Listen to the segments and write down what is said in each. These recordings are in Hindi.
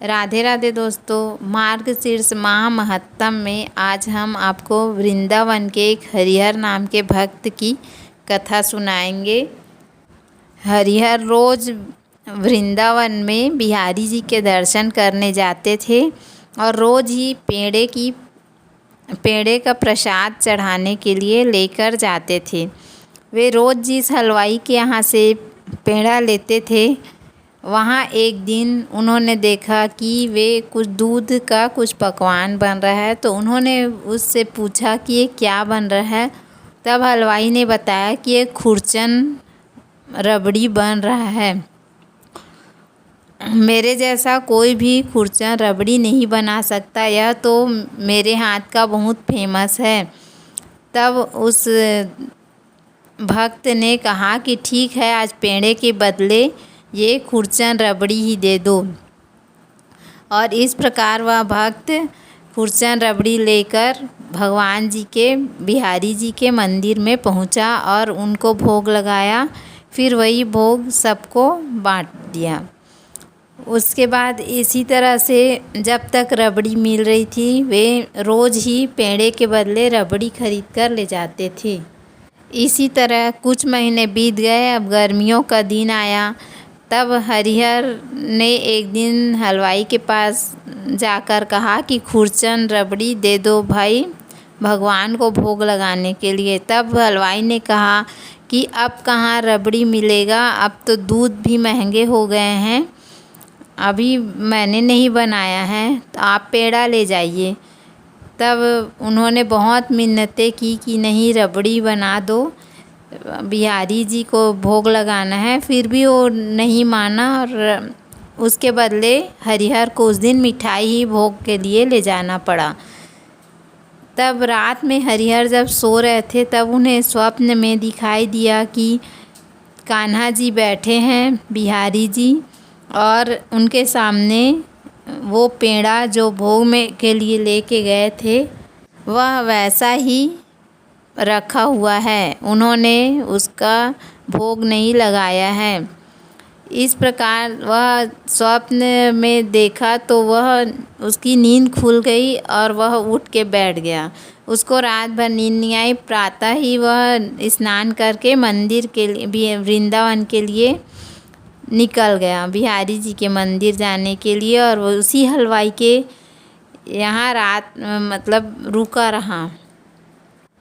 राधे राधे दोस्तों, मार्गशीर्ष माह महत्तम में आज हम आपको वृंदावन के एक हरिहर नाम के भक्त की कथा सुनाएंगे। हरिहर रोज वृंदावन में बिहारी जी के दर्शन करने जाते थे और रोज ही पेड़े का प्रसाद चढ़ाने के लिए लेकर जाते थे। वे रोज जिस हलवाई के यहाँ से पेड़ा लेते थे, वहाँ एक दिन उन्होंने देखा कि वे कुछ दूध का कुछ पकवान बन रहा है, तो उन्होंने उससे पूछा कि ये क्या बन रहा है। तब हलवाई ने बताया कि ये खुरचन रबड़ी बन रहा है। मेरे जैसा कोई भी खुरचन रबड़ी नहीं बना सकता, यह तो मेरे हाथ का बहुत फेमस है। तब उस भक्त ने कहा कि ठीक है, आज पेड़े के बदले ये खुरचन रबड़ी ही दे दो। और इस प्रकार वह भक्त खुरचन रबड़ी लेकर भगवान जी के, बिहारी जी के मंदिर में पहुंचा और उनको भोग लगाया। फिर वही भोग सबको बांट दिया। उसके बाद इसी तरह से जब तक रबड़ी मिल रही थी, वे रोज़ ही पेड़े के बदले रबड़ी खरीद कर ले जाते थे। इसी तरह कुछ महीने बीत गए। अब गर्मियों का दिन आया। तब हरिहर ने एक दिन हलवाई के पास जाकर कहा कि खुरचन रबड़ी दे दो भाई, भगवान को भोग लगाने के लिए। तब हलवाई ने कहा कि अब कहाँ रबड़ी मिलेगा, अब तो दूध भी महंगे हो गए हैं, अभी मैंने नहीं बनाया है, तो आप पेड़ा ले जाइए। तब उन्होंने बहुत मिन्नतें की कि नहीं, रबड़ी बना दो, बिहारी जी को भोग लगाना है। फिर भी वो नहीं माना और उसके बदले हरिहर को उस दिन मिठाई ही भोग के लिए ले जाना पड़ा। तब रात में हरिहर जब सो रहे थे, तब उन्हें स्वप्न में दिखाई दिया कि कान्हा जी बैठे हैं, बिहारी जी, और उनके सामने वो पेड़ा जो भोग में के लिए लेके गए थे, वह वैसा ही रखा हुआ है, उन्होंने उसका भोग नहीं लगाया है। इस प्रकार वह स्वप्न में देखा तो वह उसकी नींद खुल गई और वह उठ के बैठ गया। उसको रात भर नींद नहीं आई। प्रातः ही वह स्नान करके मंदिर के लिए, वृंदावन के लिए निकल गया, बिहारी जी के मंदिर जाने के लिए। और वो उसी हलवाई के यहाँ रात रुका रहा।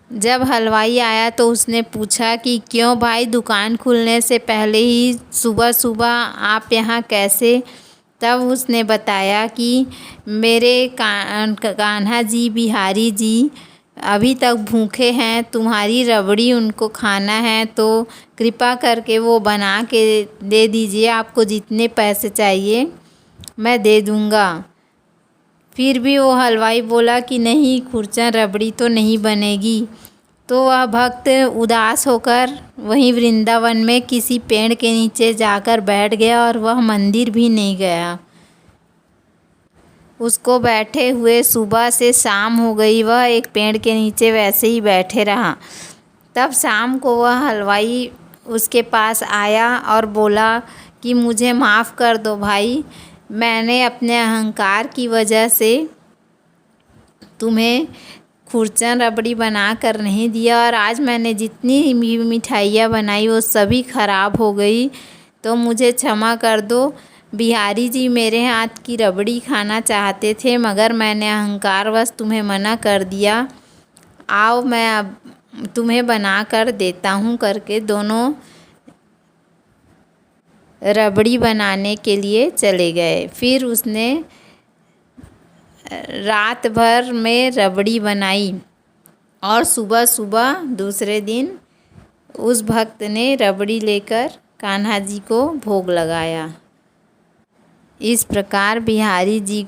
जब हलवाई आया तो उसने पूछा कि क्यों भाई, दुकान खुलने से पहले ही सुबह सुबह आप यहाँ कैसे? तब उसने बताया कि मेरे कान्हा जी, बिहारी जी अभी तक भूखे हैं, तुम्हारी रबड़ी उनको खाना है, तो कृपा करके वो बना के दे दीजिए, आपको जितने पैसे चाहिए मैं दे दूँगा। फिर भी वो हलवाई बोला कि नहीं, खुरचन रबड़ी तो नहीं बनेगी। तो वह भक्त उदास होकर वहीं वृंदावन में किसी पेड़ के नीचे जाकर बैठ गया और वह मंदिर भी नहीं गया। उसको बैठे हुए सुबह से शाम हो गई, वह एक पेड़ के नीचे वैसे ही बैठे रहा। तब शाम को वह हलवाई उसके पास आया और बोला कि मुझे माफ़ कर दो भाई, मैंने अपने अहंकार की वजह से तुम्हें खुरचन रबड़ी बना कर नहीं दिया, और आज मैंने जितनी मिठाइयाँ बनाई वो सभी ख़राब हो गई, तो मुझे क्षमा कर दो। बिहारी जी मेरे हाथ की रबड़ी खाना चाहते थे, मगर मैंने अहंकारवश तुम्हें मना कर दिया। आओ, मैं अब तुम्हें बना कर देता हूँ करके दोनों रबड़ी बनाने के लिए चले गए। फिर उसने रात भर में रबड़ी बनाई और सुबह सुबह दूसरे दिन उस भक्त ने रबड़ी लेकर कान्हा जी को भोग लगाया। इस प्रकार बिहारी जी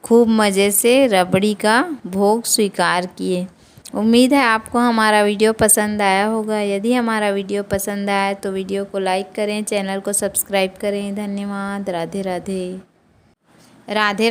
खूब मज़े से रबड़ी का भोग स्वीकार किए। उम्मीद है आपको हमारा वीडियो पसंद आया होगा। यदि हमारा वीडियो पसंद आया तो वीडियो को लाइक करें, चैनल को सब्सक्राइब करें। धन्यवाद। राधे राधे। राधे राधे।